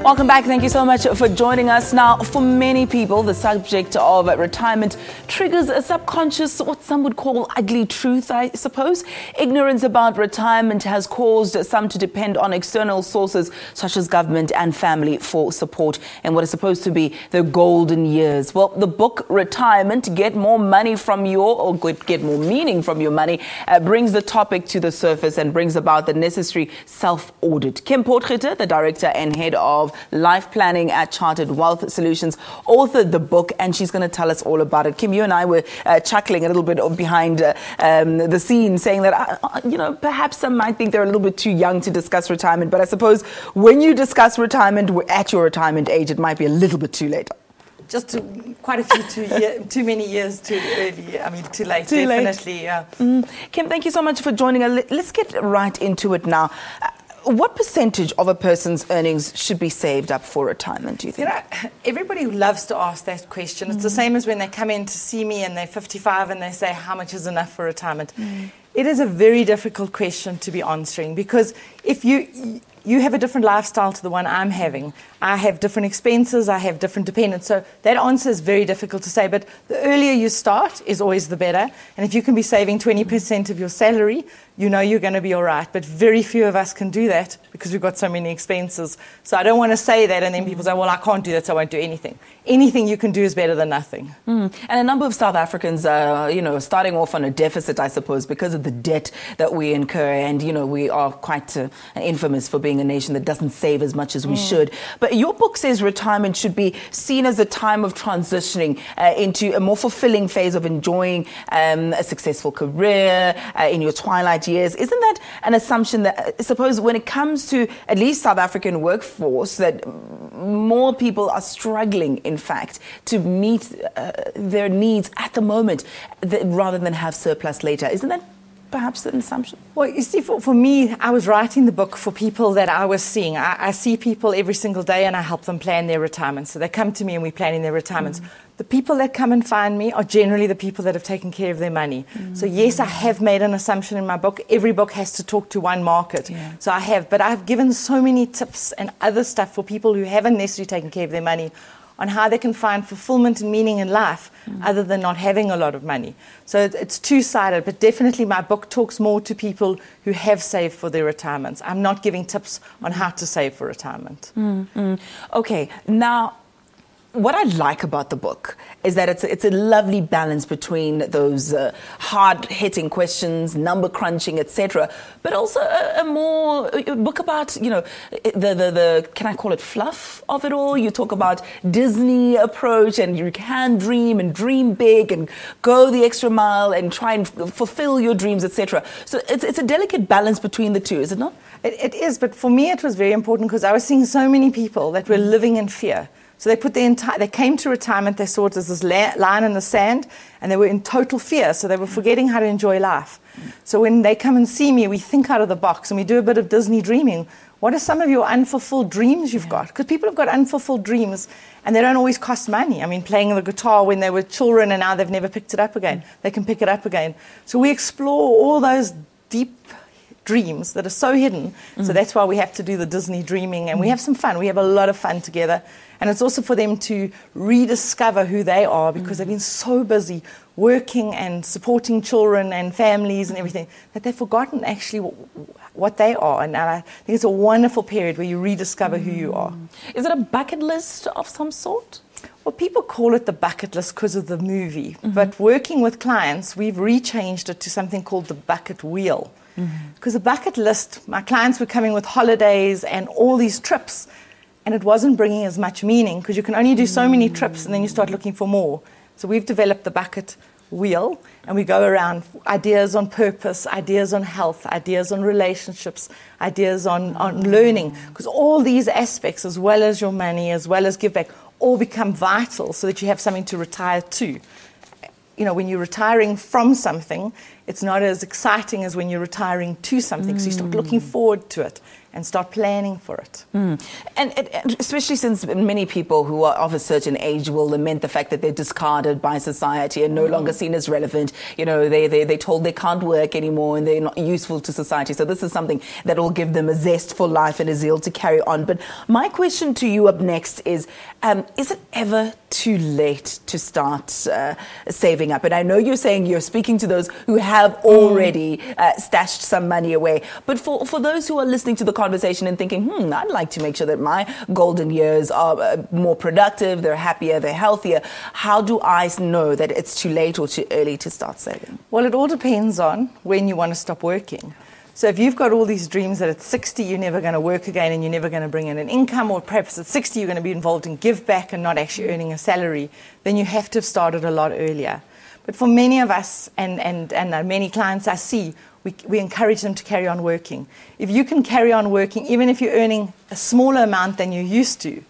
Welcome back. Thank you so much for joining us. Now, for many people, the subject of retirement triggers a subconscious, what some would call ugly truth, I suppose. Ignorance about retirement has caused some to depend on external sources such as government and family for support in what is supposed to be the golden years. Well, the book Retiremeant, Get More Money from Your, or Get More Meaning from Your Money, brings the topic to the surface and brings about the necessary self-audit. Kim Potgieter, the director and head of life planning at Chartered Wealth Solutions, authored the book, and she's going to tell us all about it. Kim, you and I were chuckling a little bit behind the scenes, saying that, perhaps some might think they're a little bit too young to discuss retirement, but I suppose when you discuss retirement at your retirement age, it might be a little bit too late. Just quite a few too many years too early. I mean, too late. Too definitely. Late. Yeah. Kim, thank you so much for joining us. Let's get right into it now. What percentage of a person's earnings should be saved up for retirement, do you think? Everybody loves to ask that question. It's the same as when they come in to see me and they're 55 and they say, how much is enough for retirement? It is a very difficult question to be answering, because if you have a different lifestyle to the one I'm having. I have different expenses, I have different dependents. So that answer is very difficult to say, but the earlier you start is always the better. And if you can be saving 20% of your salary, you know you're going to be all right. But very few of us can do that because we've got so many expenses. So I don't want to say that and then people say, well, I can't do that, so I won't do anything. Anything you can do is better than nothing. And a number of South Africans are, starting off on a deficit, I suppose, because of the debt that we incur. And, we are quite infamous for being a nation that doesn't save as much as we should. But your book says retirement should be seen as a time of transitioning into a more fulfilling phase of enjoying a successful career in your twilight years. Isn't that an assumption that, I suppose, when it comes to at least South African workforce, that more people are struggling, in fact, to meet their needs at the moment rather than have surplus later? Isn't that perhaps an assumption? Well, you see, for me, I was writing the book for people that I was seeing. I see people every single day and I help them plan their retirement. So they come to me and we're planning their retirements. The people that come and find me are generally the people that have taken care of their money. So yes, I have made an assumption in my book. Every book has to talk to one market. So I have, but I've given so many tips and other stuff for people who haven't necessarily taken care of their money on how they can find fulfillment and meaning in life other than not having a lot of money. So it's two-sided, but definitely my book talks more to people who have saved for their retirements. I'm not giving tips on how to save for retirement. Okay, now, what I like about the book is that it's a lovely balance between those hard-hitting questions, number crunching, etc., but also a book about, the can I call it fluff of it all? You talk about Disney approach, and you can dream and dream big and go the extra mile and try and fulfill your dreams, etc. So it's a delicate balance between the two, is it not? It is, but for me it was very important because I was seeing so many people that were living in fear. So they came to retirement, they saw it as this line in the sand, and they were in total fear, so they were forgetting how to enjoy life. So when they come and see me, we think out of the box, and we do a bit of Disney dreaming. What are some of your unfulfilled dreams you've got? Because people have got unfulfilled dreams, and they don't always cost money. I mean, playing the guitar when they were children, and now they've never picked it up again. They can pick it up again. So we explore all those deep dreams that are so hidden. So that's why we have to do the Disney dreaming, and we have some fun. We have a lot of fun together. And it's also for them to rediscover who they are, because they've been so busy working and supporting children and families and everything that they've forgotten actually what they are. And I think it's a wonderful period where you rediscover who you are. Is it a bucket list of some sort? Well, people call it the bucket list because of the movie. But working with clients, we've rechanged it to something called the bucket wheel. Because the bucket list, my clients were coming with holidays and all these trips, and it wasn't bringing as much meaning because you can only do so many trips and then you start looking for more. So we've developed the bucket wheel, and we go around ideas on purpose, ideas on health, ideas on relationships, ideas on learning, because all these aspects, as well as your money, as well as give back, all become vital so that you have something to retire to. When you're retiring from something, it's not as exciting as when you're retiring to something, so you start looking forward to it. and start planning for it. And especially since many people who are of a certain age will lament the fact that they're discarded by society and no longer seen as relevant. You know, they're told they can't work anymore and they're not useful to society. So this is something that will give them a zest for life and a zeal to carry on. But my question to you up next is it ever too late to start saving up? And I know you're saying you're speaking to those who have already stashed some money away. But for those who are listening to the conversation and thinking, I'd like to make sure that my golden years are more productive, they're happier, they're healthier, how do I know that it's too late or too early to start saving? Well, it all depends on when you want to stop working. So if you've got all these dreams that at 60 you're never going to work again and you're never going to bring in an income, or perhaps at 60 you're going to be involved in give back and not actually earning a salary, then you have to have started a lot earlier. But for many of us and many clients I see, we encourage them to carry on working. If you can carry on working, even if you're earning a smaller amount than you used to,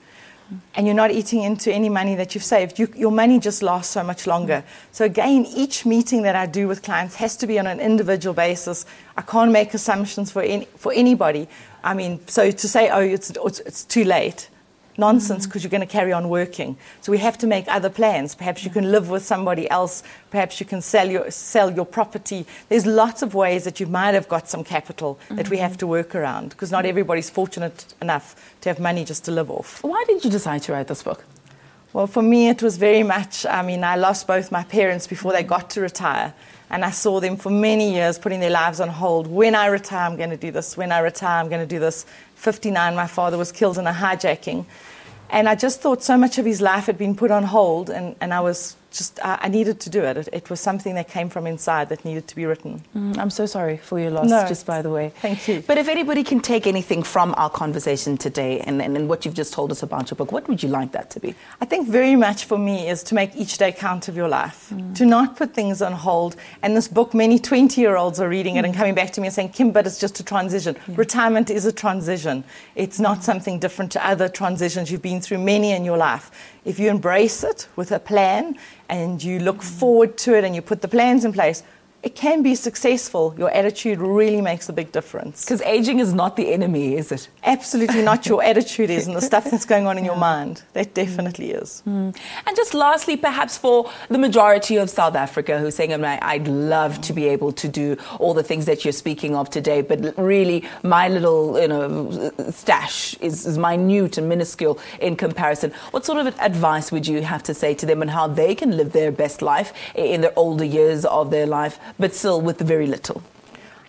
and you're not eating into any money that you've saved, your money just lasts so much longer. So again, each meeting that I do with clients has to be on an individual basis. I can't make assumptions for anybody. I mean, so to say, it's too late, nonsense, because you're going to carry on working. So we have to make other plans. Perhaps you can live with somebody else. Perhaps you can sell your property. There's lots of ways that you might have got some capital that we have to work around, because not everybody's fortunate enough to have money just to live off. Why did you decide to write this book? Well, for me, it was very much, I lost both my parents before they got to retire. And I saw them for many years putting their lives on hold. When I retire, I'm going to do this. When I retire, I'm going to do this. 59, my father was killed in a hijacking. And I just thought so much of his life had been put on hold, and I was just, I needed to do it. It was something that came from inside that needed to be written. I'm so sorry for your loss, just by the way. Thank you. But if anybody can take anything from our conversation today and what you've just told us about your book, what would you like that to be? I think very much for me is to make each day count of your life, to not put things on hold. And this book, many 20-year-olds are reading it and coming back to me and saying, Kim, but it's just a transition. Retirement is a transition. It's not something different to other transitions. You've been through many in your life. If you embrace it with a plan and you look forward to it and you put the plans in place, it can be successful. Your attitude really makes a big difference. Because aging is not the enemy, is it? Absolutely not. Your attitude is, and the stuff that's going on in your mind. That definitely is. And just lastly, perhaps for the majority of South Africa who's saying, I'd love to be able to do all the things that you're speaking of today, but really my little stash is minute and minuscule in comparison. What sort of advice would you have to say to them on how they can live their best life in their older years of their life, but still with very little?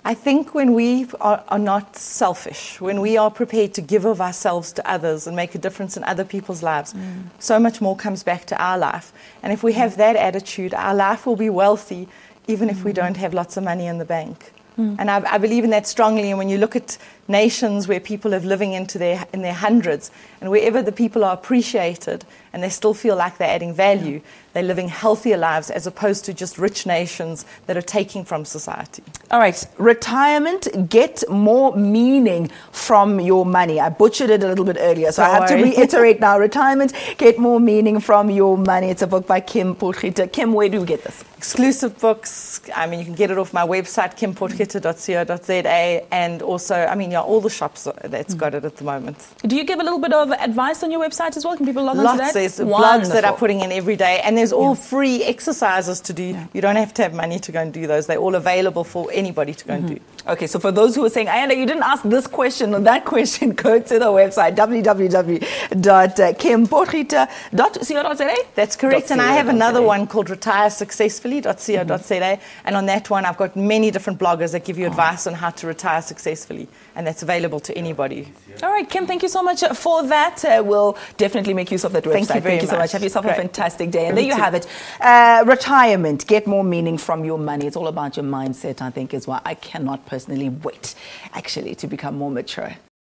I think when we are not selfish, when we are prepared to give of ourselves to others and make a difference in other people's lives, so much more comes back to our life. And if we have that attitude, our life will be wealthy, even if we don't have lots of money in the bank. And I believe in that strongly. And when you look at nations where people are living in their hundreds, and wherever the people are appreciated and they still feel like they're adding value, they're living healthier lives as opposed to just rich nations that are taking from society. All right, retirement, get more meaning from your money. I butchered it a little bit earlier, so I have to reiterate now. Retirement, get more meaning from your money. It's a book by Kim Potgieter. Kim, where do we get this? Exclusive books. You can get it off my website, kimpotgieter.co.za, and also, all the shops that's got it at the moment. Do you give a little bit of advice on your website as well? Can people log on to that? There's blogs that I'm putting in every day, and there's all free exercises to do. You don't have to have money to go and do those. They're all available for anybody to go and do. Okay, so for those who are saying, Ayanda, you didn't ask this question or that question, go to the website, www.kimpotgieter.co.za. That's correct. And I have another one called retiresuccessfully.co.za. And on that one, I've got many different bloggers that give you advice on how to retire successfully. And that's available to anybody. All right, Kim, thank you so much for that. We'll definitely make use of that website. Thank you so much. Have yourself a fantastic day. And there you have it. Retirement, get more meaning from your money. It's all about your mindset, I think, is why I cannot personally wait, actually, to become more mature.